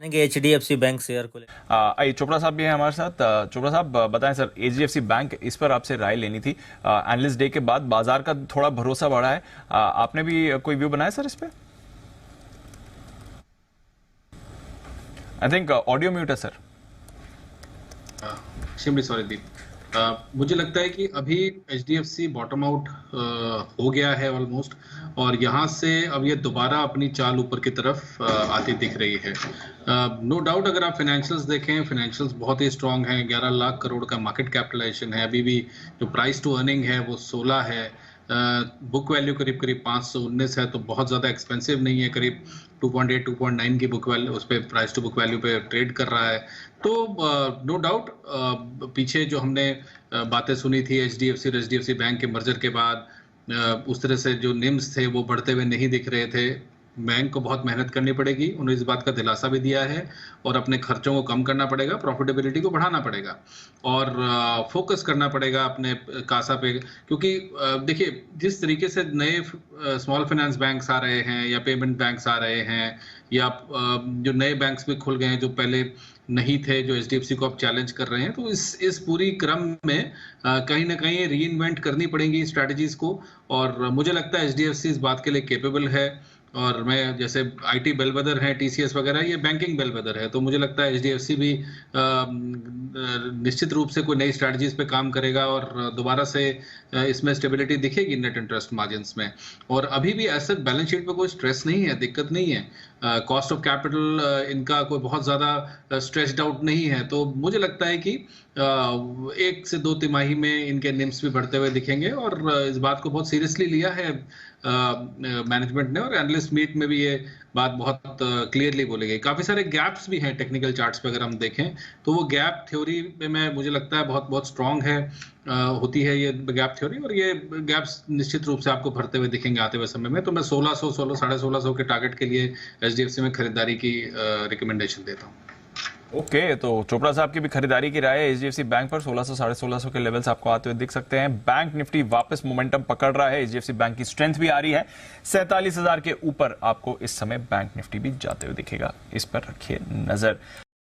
HDFC bank share को आई चोपड़ा साहब भी हैं हमारे साथ। चोपड़ा साहब बताएं सर, एचडीएफसी बैंक, इस पर आपसे राय लेनी थी। एनालिस्ट डे के बाद बाजार का थोड़ा भरोसा बढ़ा है, आपने भी कोई व्यू बनाया सर इस पे? आई थिंक ऑडियो म्यूट है सर। एक्सट्रीमली सॉरी दीप। मुझे लगता है कि अभी एचडीएफसी बॉटम आउट हो गया है ऑलमोस्ट, और यहाँ से अब ये दोबारा अपनी चाल ऊपर की तरफ आती दिख रही है। नो डाउट अगर आप फाइनेंशियल्स देखें, फाइनेंशियल्स बहुत ही स्ट्रांग हैं। 11 लाख करोड़ का मार्केट कैपिटलाइजेशन है। अभी भी जो प्राइस टू अर्निंग है वो 16 है। बुक वैल्यू करीब करीब 519 है, तो बहुत ज़्यादा एक्सपेंसिव नहीं है। करीब 2.8 2.9 की बुक वैल्यू, उस पर प्राइस टू बुक वैल्यू पे ट्रेड कर रहा है। तो नो डाउट पीछे जो हमने बातें सुनी थी एचडीएफसी और एचडीएफसी बैंक के मर्जर के बाद, उस तरह से जो निम्स थे वो बढ़ते हुए नहीं दिख रहे थे। बैंक को बहुत मेहनत करनी पड़ेगी, उन्हें इस बात का दिलासा भी दिया है, और अपने खर्चों को कम करना पड़ेगा, प्रॉफिटेबिलिटी को बढ़ाना पड़ेगा, और फोकस करना पड़ेगा अपने कासा पे। क्योंकि देखिए, जिस तरीके से नए स्मॉल फाइनेंस बैंक्स आ रहे हैं या पेमेंट बैंक्स आ रहे हैं, या जो नए बैंक्स भी खुल गए हैं जो पहले नहीं थे, जो एचडीएफसी को अब चैलेंज कर रहे हैं, तो इस पूरी क्रम में कहीं ना कहीं रीइन्वेंट करनी पड़ेंगी स्ट्रैटेजीज को। और मुझे लगता है एचडीएफसी इस बात के लिए कैपेबल है। और मैं, जैसे आईटी बेलवेदर है, टीसीएस वगैरह, ये बैंकिंग बेलवेदर है, तो मुझे लगता है एचडीएफसी भी निश्चित रूप से कोई नई स्ट्रैटेजीज पे काम करेगा, और दोबारा से इसमें स्टेबिलिटी दिखेगी नेट इंटरेस्ट मार्जिन्स में। और अभी भी एसेट बैलेंस शीट पे कोई स्ट्रेस नहीं है, दिक्कत नहीं है। कॉस्ट ऑफ कैपिटल इनका कोई बहुत ज़्यादा स्ट्रेस्ड आउट नहीं है। तो मुझे लगता है कि 1 से 2 तिमाही में इनके निम्स भी बढ़ते हुए दिखेंगे, और इस बात को बहुत सीरियसली लिया है मैनेजमेंट ने, और एनालिस्ट मीट में भी ये बात बहुत क्लियरली बोली गई। काफ़ी सारे गैप्स भी हैं टेक्निकल चार्ट्स पे, अगर हम देखें तो वो गैप थ्योरी में मुझे लगता है बहुत बहुत स्ट्रांग है, होती है ये गैप थ्योरी, और ये गैप्स निश्चित रूप से आपको भरते हुए दिखेंगे आते हुए समय में। तो मैं 1600 1600 के टारगेट के लिए एचडीएफसी में खरीदारी की रिकमेंडेशन देता हूँ। ओके, तो चोपड़ा साहब की भी खरीदारी की राय है एचडीएफसी बैंक पर। 1600 1650 के लेवल्स आपको आते हुए दिख सकते हैं। बैंक निफ्टी वापस मोमेंटम पकड़ रहा है, एचडीएफसी बैंक की स्ट्रेंथ भी आ रही है। 47,000 के ऊपर आपको इस समय बैंक निफ्टी भी जाते हुए दिखेगा, इस पर रखिए नजर।